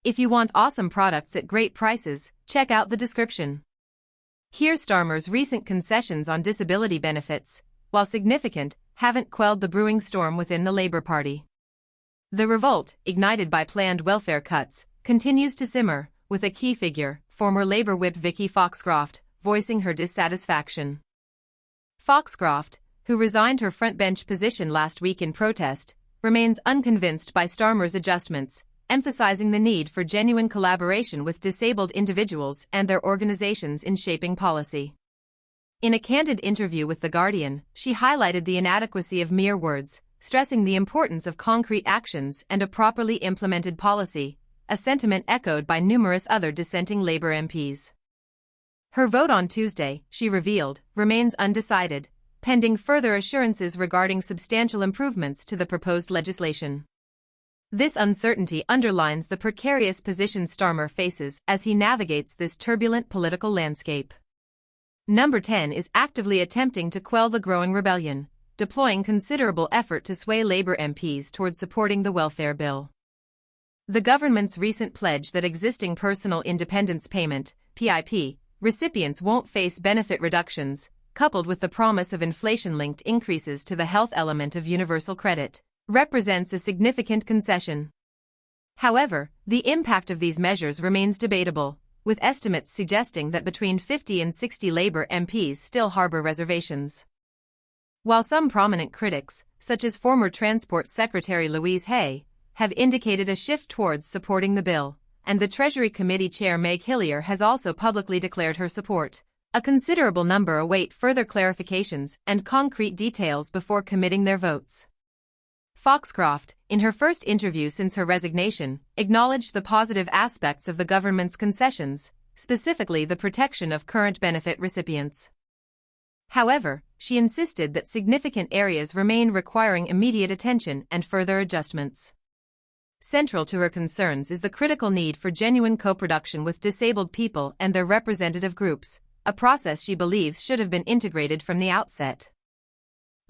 If you want awesome products at great prices, check out the description. Keir Starmer's recent concessions on disability benefits, while significant, haven't quelled the brewing storm within the Labour Party. The revolt, ignited by planned welfare cuts, continues to simmer, with a key figure, former Labour whip Vicky Foxcroft, voicing her dissatisfaction. Foxcroft, who resigned her frontbench position last week in protest, remains unconvinced by Starmer's adjustments, emphasizing the need for genuine collaboration with disabled individuals and their organizations in shaping policy. In a candid interview with The Guardian, she highlighted the inadequacy of mere words, stressing the importance of concrete actions and a properly implemented policy, a sentiment echoed by numerous other dissenting Labour MPs. Her vote on Tuesday, she revealed, remains undecided, pending further assurances regarding substantial improvements to the proposed legislation. This uncertainty underlines the precarious position Starmer faces as he navigates this turbulent political landscape. Number 10 is actively attempting to quell the growing rebellion, deploying considerable effort to sway Labour MPs towards supporting the welfare bill. The government's recent pledge that existing personal independence payment (PIP) recipients won't face benefit reductions, coupled with the promise of inflation-linked increases to the health element of universal credit, represents a significant concession. However, the impact of these measures remains debatable, with estimates suggesting that between 50 and 60 Labour MPs still harbour reservations. While some prominent critics, such as former Transport Secretary Louise Hay, have indicated a shift towards supporting the bill, and the Treasury Committee Chair Meg Hillier has also publicly declared her support, a considerable number await further clarifications and concrete details before committing their votes. Foxcroft, in her first interview since her resignation, acknowledged the positive aspects of the government's concessions, specifically the protection of current benefit recipients. However, she insisted that significant areas remain requiring immediate attention and further adjustments. Central to her concerns is the critical need for genuine co-production with disabled people and their representative groups, a process she believes should have been integrated from the outset.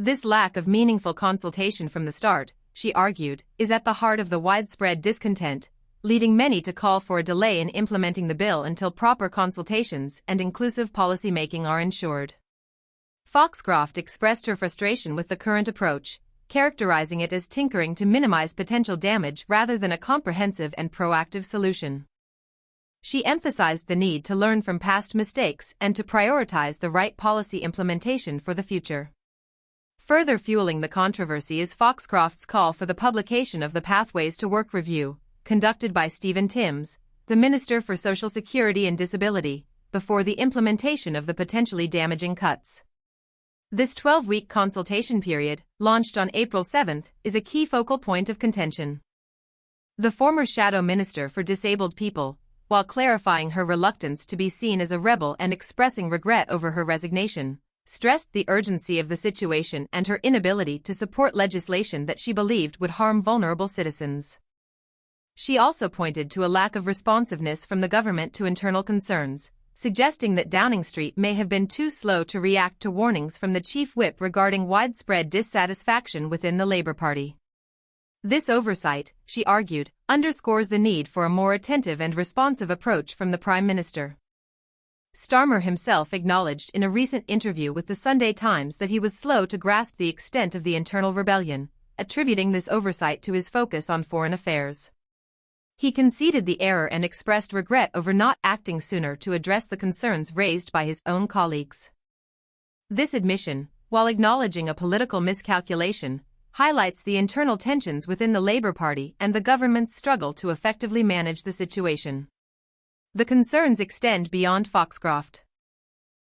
This lack of meaningful consultation from the start, she argued, is at the heart of the widespread discontent, leading many to call for a delay in implementing the bill until proper consultations and inclusive policy-making are ensured. Foxcroft expressed her frustration with the current approach, characterizing it as tinkering to minimize potential damage rather than a comprehensive and proactive solution. She emphasized the need to learn from past mistakes and to prioritize the right policy implementation for the future. Further fueling the controversy is Foxcroft's call for the publication of the Pathways to Work review, conducted by Stephen Timms, the Minister for Social Security and Disability, before the implementation of the potentially damaging cuts. This 12-week consultation period, launched on April 7, is a key focal point of contention. The former Shadow Minister for Disabled People, while clarifying her reluctance to be seen as a rebel and expressing regret over her resignation, stressed the urgency of the situation and her inability to support legislation that she believed would harm vulnerable citizens. She also pointed to a lack of responsiveness from the government to internal concerns, suggesting that Downing Street may have been too slow to react to warnings from the Chief Whip regarding widespread dissatisfaction within the Labour Party. This oversight, she argued, underscores the need for a more attentive and responsive approach from the Prime Minister. Starmer himself acknowledged in a recent interview with the Sunday Times that he was slow to grasp the extent of the internal rebellion, attributing this oversight to his focus on foreign affairs. He conceded the error and expressed regret over not acting sooner to address the concerns raised by his own colleagues. This admission, while acknowledging a political miscalculation, highlights the internal tensions within the Labour Party and the government's struggle to effectively manage the situation. The concerns extend beyond Foxcroft.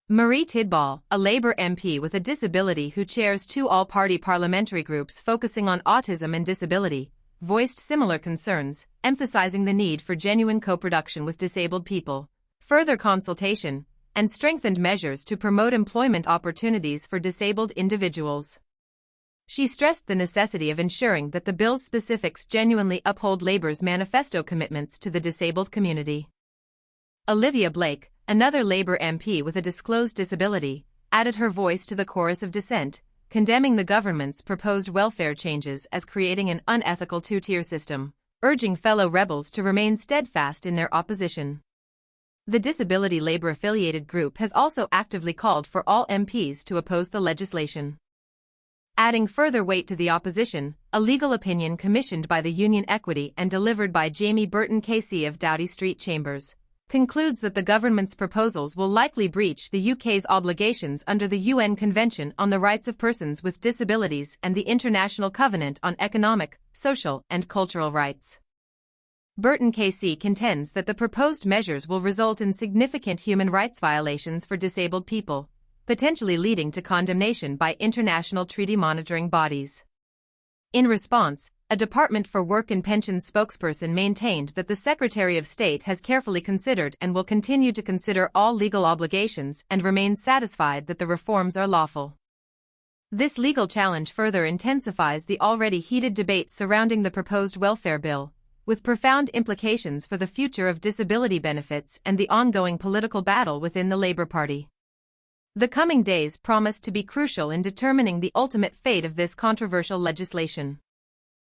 Marie Tidball, a Labour MP with a disability who chairs two all-party parliamentary groups focusing on autism and disability, voiced similar concerns, emphasizing the need for genuine co-production with disabled people, further consultation, and strengthened measures to promote employment opportunities for disabled individuals. She stressed the necessity of ensuring that the bill's specifics genuinely uphold Labour's manifesto commitments to the disabled community. Olivia Blake, another Labour MP with a disclosed disability, added her voice to the chorus of dissent, condemning the government's proposed welfare changes as creating an unethical two-tier system, urging fellow rebels to remain steadfast in their opposition. The Disability Labour-affiliated group has also actively called for all MPs to oppose the legislation. Adding further weight to the opposition, a legal opinion commissioned by the Union Equity and delivered by Jamie Burton KC of Doughty Street Chambers concludes that the government's proposals will likely breach the UK's obligations under the UN Convention on the Rights of Persons with Disabilities and the International Covenant on Economic, Social and Cultural Rights. Burton KC contends that the proposed measures will result in significant human rights violations for disabled people, potentially leading to condemnation by international treaty monitoring bodies. In response, a Department for Work and Pensions spokesperson maintained that the Secretary of State has carefully considered and will continue to consider all legal obligations and remains satisfied that the reforms are lawful. This legal challenge further intensifies the already heated debate surrounding the proposed welfare bill, with profound implications for the future of disability benefits and the ongoing political battle within the Labour Party. The coming days promise to be crucial in determining the ultimate fate of this controversial legislation.